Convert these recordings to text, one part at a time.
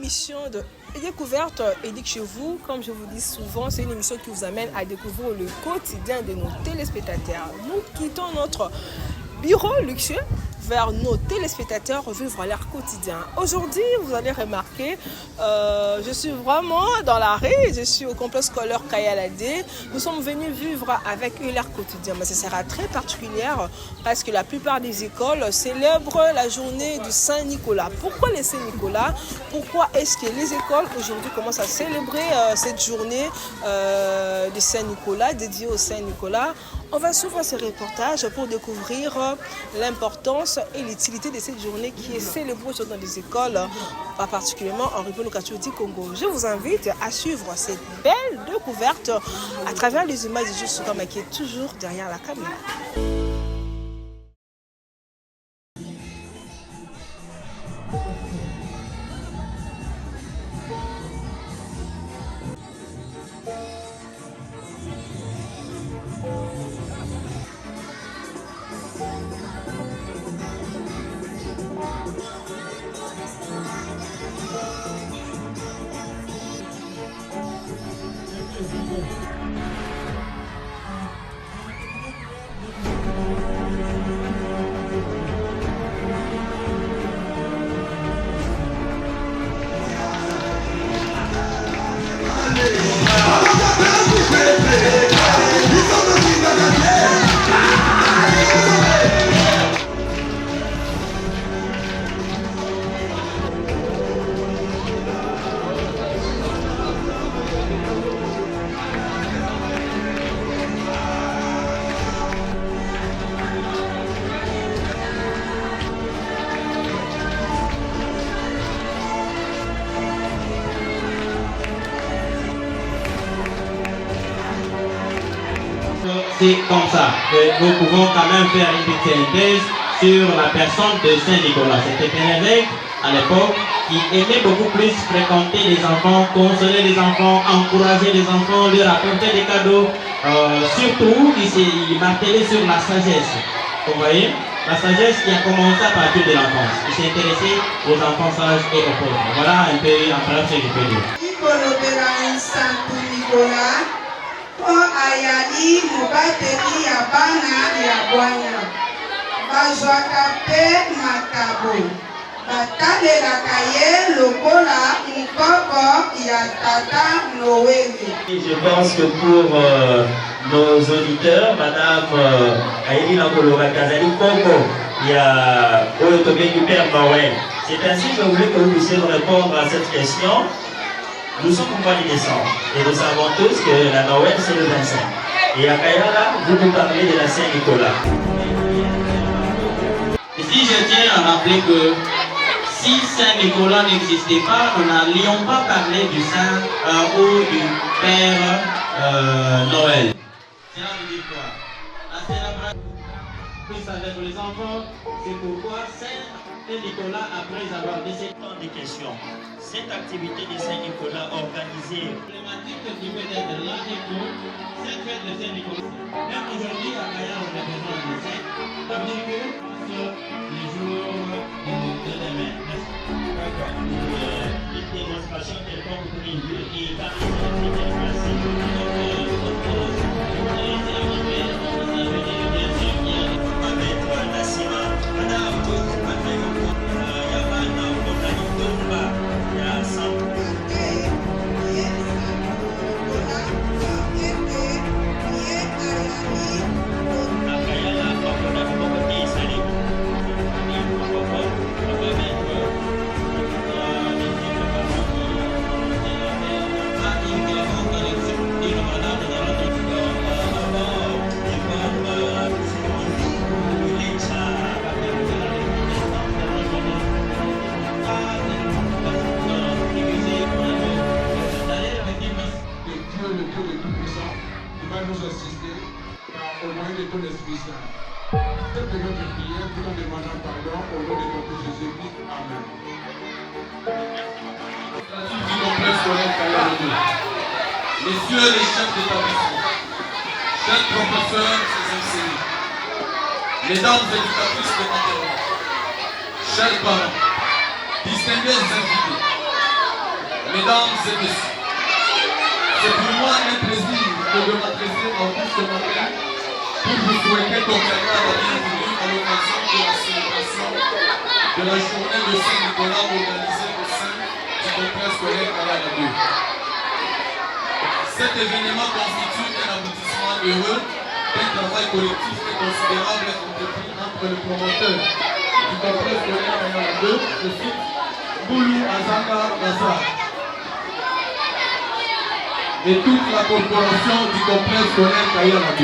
émission de découverte éduque chez vous. Comme je vous dis souvent, c'est une émission qui vous amène à découvrir le quotidien de nos téléspectateurs. Nous quittons notre bureau luxueux vers nos téléspectateurs vivre leur quotidien. Aujourd'hui, vous allez remarquer, je suis vraiment dans la rue, je suis au complexe scolaire Kayaladé. Nous sommes venus vivre avec eux leur quotidien, mais ce sera très particulière parce que la plupart des écoles célèbrent la journée du Saint-Nicolas. Pourquoi le Saint-Nicolas? Pourquoi est-ce que les écoles aujourd'hui commencent à célébrer cette journée du Saint-Nicolas, dédiée au Saint-Nicolas? On va suivre ce reportage pour découvrir l'importance et l'utilité de cette journée qui est célébrée aujourd'hui dans les écoles, pas particulièrement en République du Congo. Je vous invite à suivre cette belle découverte à travers les images de Juste Sugama qui est toujours derrière la caméra. C'est comme ça que nous pouvons quand même faire une petite synthèse sur la personne de Saint-Nicolas. C'était un évêque à l'époque qui aimait beaucoup plus fréquenter les enfants, consoler les enfants, encourager les enfants, leur apporter des cadeaux. Surtout, il martelait sur la sagesse. Vous voyez, la sagesse qui a commencé à partir de l'enfance. Il s'est intéressé aux enfants sages et aux pauvres. Voilà un peu en France ce que je peux dire. Po ayali mobateli ya bana ya bwana bazwaka mpe makabo batalelaka ye lokola mokoko ya tata Noeli. Je pense que pour nos auditeurs, Madame Aïli Nakologa Kazali Koko, il y a Oyotobe du Père Noël. C'est ainsi que je voulais que vous puissiez répondre à cette question. Nous sommes au mois de décembre et nous savons tous que la Noël c'est le 25. Et à Kayala, vous nous parlez de la Saint-Nicolas. Ici, je tiens à rappeler que si Saint-Nicolas n'existait pas, nous n'allions pas parler du Saint ou du Père Noël. Cela veut dire quoi? La célébration plus avec les enfants, c'est pourquoi Saint-Nicolas, après avoir décidé Des questions. Cette activité de Saint-Nicolas organisée. Problématique qui peut être là et pour cette fête de Saint-Nicolas. Même aujourd'hui, à Kaya, on a besoin de saint. Ça veut dire que sur les jours de demain, n'est-ce pas? Une démonstration quelconque pour une vue et quand il s'est passé. Messieurs les chefs d'établissement, chers professeurs, chers enseignants, mesdames éducatrices de l'intérieur, chers parents, distingués invités, Mesdames et messieurs, c'est pour moi un plaisir de m'adresser à vous ce matin pour vous souhaiter cordialement la bienvenue à l'occasion de la célébration de la journée de Saint-Nicolas organisée au sein du complexe scolaire Kayala 2. Cet événement constitue un aboutissement heureux d'un travail collectif et considérable entrepris entre le promoteur du complexe scolaire Kayala 2, le site Boulou Azaka Gaza, et toute la corporation du complexe scolaire Kayala 2.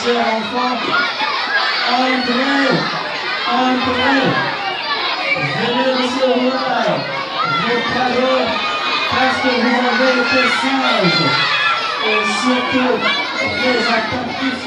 Chers enfants, entrez, venez recevoir vos cadeaux parce que vous avez été sages et surtout très attentifs.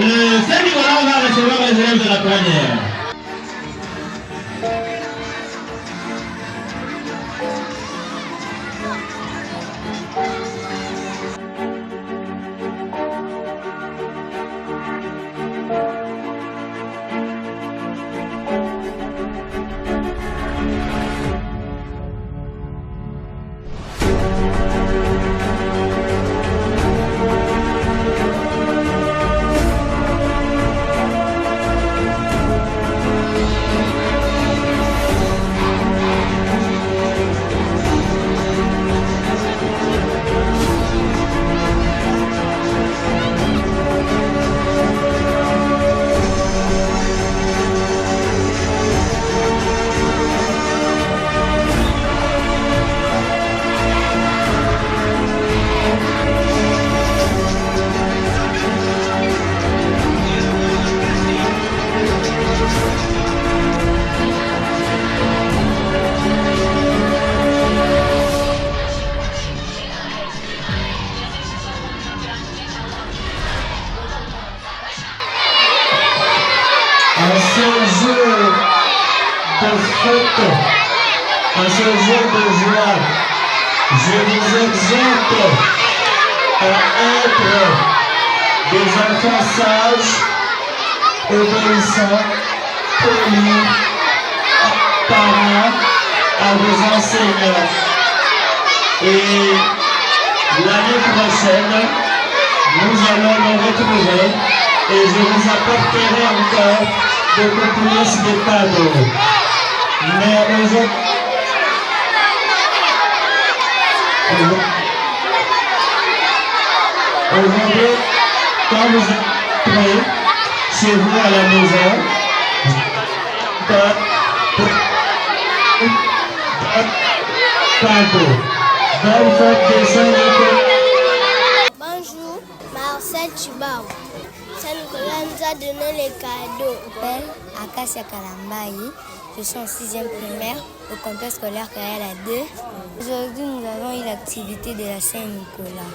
Saint-Nicolas va recevoir les élèves de la première. En ce jour de joie, je vous exhorte à être des enfants sages, obéissants, polis, parents à vos enseignants. Et l'année prochaine, nous allons nous retrouver et je vous apporterai encore beaucoup plus de cadeaux. Mais aujourd'hui, quand vous entrez chez vous à la maison, bonne fête de Saint-Nicolas. Bonjour, Marcel Chibao. Saint-Nicolas nous a donné les cadeaux. Je m'appelle Akasia Kalambayi. Je suis en 6e primaire au complexe scolaire Kayala 2. Aujourd'hui, nous avons eu l'activité de la Saint-Nicolas.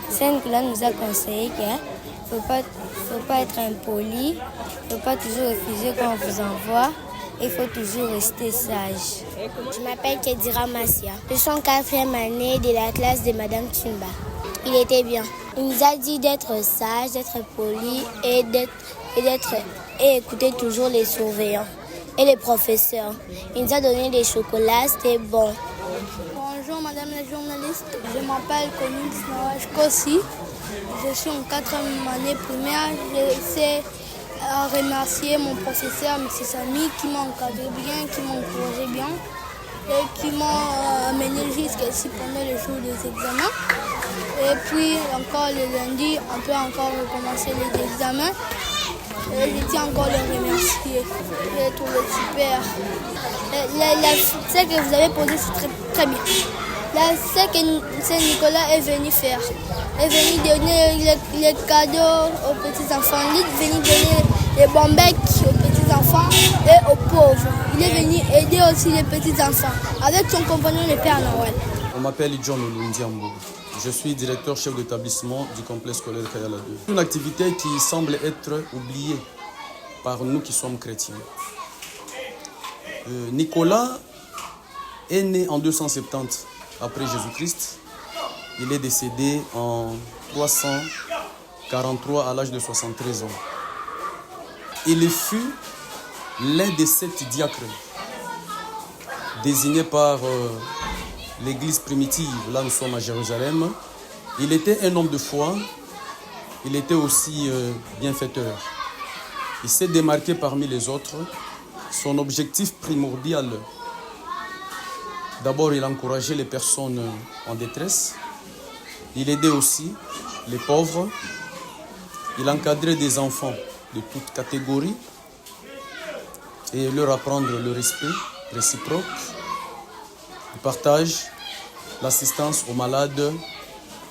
Saint-Nicolas nous a conseillé qu'il ne faut pas être impoli, il ne faut pas toujours refuser quand on vous envoie, et il faut toujours rester sage. Je m'appelle Kedira Massia. Je suis en 4e année de la classe de Madame Chimba. Il était bien. Il nous a dit d'être sage, d'être poli et écouter toujours les surveillants et les professeurs. Il nous a donné des chocolats, c'était bon. Bonjour madame la journaliste, je m'appelle Konix Nawaj Kossi. Je suis en 4e année primaire. Je sais remercier mon professeur, M. Sami, qui m'a encadré bien, qui m'a encouragé bien et qui m'a amené jusqu'ici pendant les jours des examens. Et puis encore le lundi, on peut encore recommencer les examens. Et je tiens encore à les remercier. J'ai trouvé super. Ce que vous avez posé, c'est très, très bien. Là, ce que Saint-Nicolas est venu faire. Il est venu donner les cadeaux aux petits-enfants. Il est venu donner les bons becs aux petits-enfants et aux pauvres. Il est venu aider aussi les petits-enfants avec son compagnon le Père Noël. On m'appelle John Olundiambo. Je suis directeur chef d'établissement du complexe scolaire Kayala 2. Une activité qui semble être oubliée par nous qui sommes chrétiens. Nicolas est né en 270 après Jésus-Christ. Il est décédé en 343 à l'âge de 73 ans. Il fut l'un des 7 diacres désignés par l'Église primitive. Là, nous sommes à Jérusalem. Il était un homme de foi. Il était aussi bienfaiteur. Il s'est démarqué parmi les autres. Son objectif primordial, d'abord, il encourageait les personnes en détresse. Il aidait aussi les pauvres. Il encadrait des enfants de toutes catégories et leur apprendre le respect réciproque, le partage, l'assistance aux malades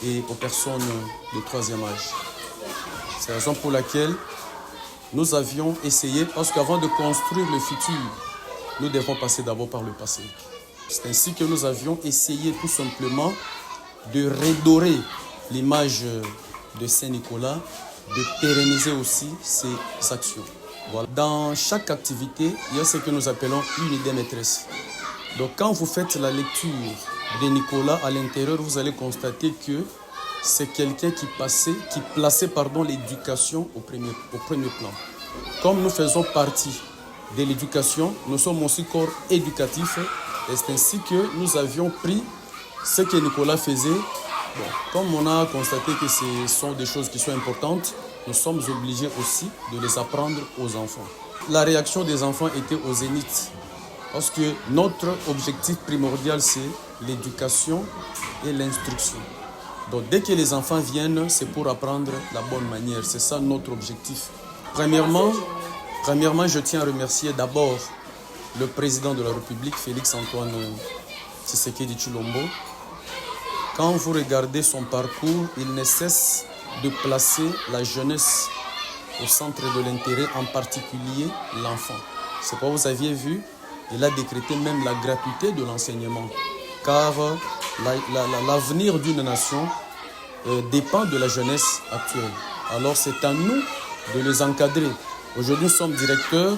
et aux personnes de 3e âge. C'est la raison pour laquelle nous avions essayé, parce qu'avant de construire le futur, nous devons passer d'abord par le passé. C'est ainsi que nous avions essayé tout simplement de redorer l'image de Saint-Nicolas de pérenniser aussi ces actions. Voilà. Dans chaque activité, il y a ce que nous appelons une idée maîtresse. Donc quand vous faites la lecture de Nicolas à l'intérieur, vous allez constater que c'est quelqu'un qui plaçait l'éducation au premier plan. Comme nous faisons partie de l'éducation, nous sommes aussi corps éducatif et c'est ainsi que nous avions pris ce que Nicolas faisait. Bon, comme on a constaté que ce sont des choses qui sont importantes, nous sommes obligés aussi de les apprendre aux enfants. La réaction des enfants était au zénith parce que notre objectif primordial, c'est l'éducation et l'instruction. Donc dès que les enfants viennent, c'est pour apprendre la bonne manière. C'est ça notre objectif. Premièrement, je tiens à remercier d'abord le président de la République, Félix-Antoine Tshisekedi Tshilombo. Quand vous regardez son parcours, il ne cesse de placer la jeunesse au centre de l'intérêt, en particulier l'enfant. C'est quoi vous aviez vu, il a décrété même la gratuité de l'enseignement, car l'avenir d'une nation dépend de la jeunesse actuelle. Alors c'est à nous de les encadrer. Aujourd'hui, nous sommes directeurs,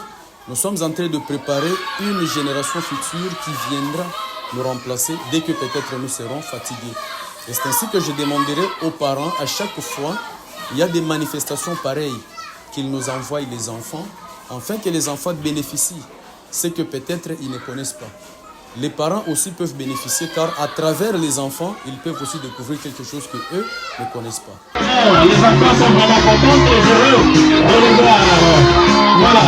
nous sommes en train de préparer une génération future qui viendra nous remplacer dès que peut-être nous serons fatigués. Et c'est ainsi que je demanderai aux parents, à chaque fois, il y a des manifestations pareilles, qu'ils nous envoient les enfants, afin que les enfants bénéficient, ce que peut-être ils ne connaissent pas. Les parents aussi peuvent bénéficier, car à travers les enfants, ils peuvent aussi découvrir quelque chose qu'eux ne connaissent pas. Les enfants sont vraiment contents et heureux de les voir. Voilà,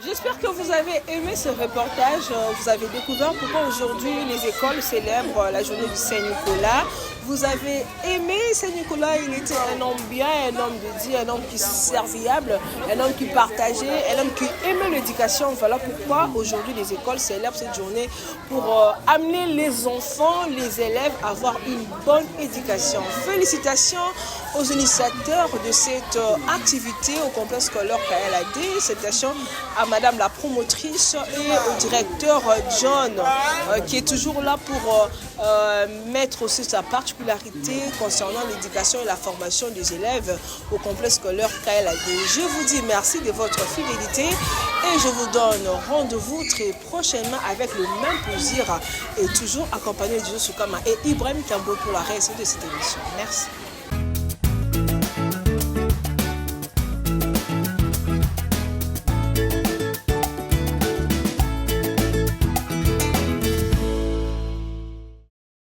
J'espère que vous avez aimé ce reportage. Vous avez découvert pourquoi aujourd'hui les écoles célèbrent la journée du Saint-Nicolas. Vous avez aimé Saint-Nicolas, il était un homme bien, un homme de Dieu, un homme qui serviable, un homme qui partageait, un homme qui aimait l'éducation. Voilà pourquoi aujourd'hui les écoles célèbrent cette journée pour amener les enfants, les élèves à avoir une bonne éducation. Félicitations aux initiateurs de cette activité au complexe scolaire KLAD. Félicitations à Madame la promotrice et au directeur John qui est toujours là pour mettre aussi sa particularité concernant l'éducation et la formation des élèves au complexe scolaire KLAD. Je vous dis merci de votre fidélité et je vous donne rendez-vous très prochainement avec le même plaisir et toujours accompagné de Josué Soukama et Ibrahim Kambo pour la réussite de cette émission. Merci.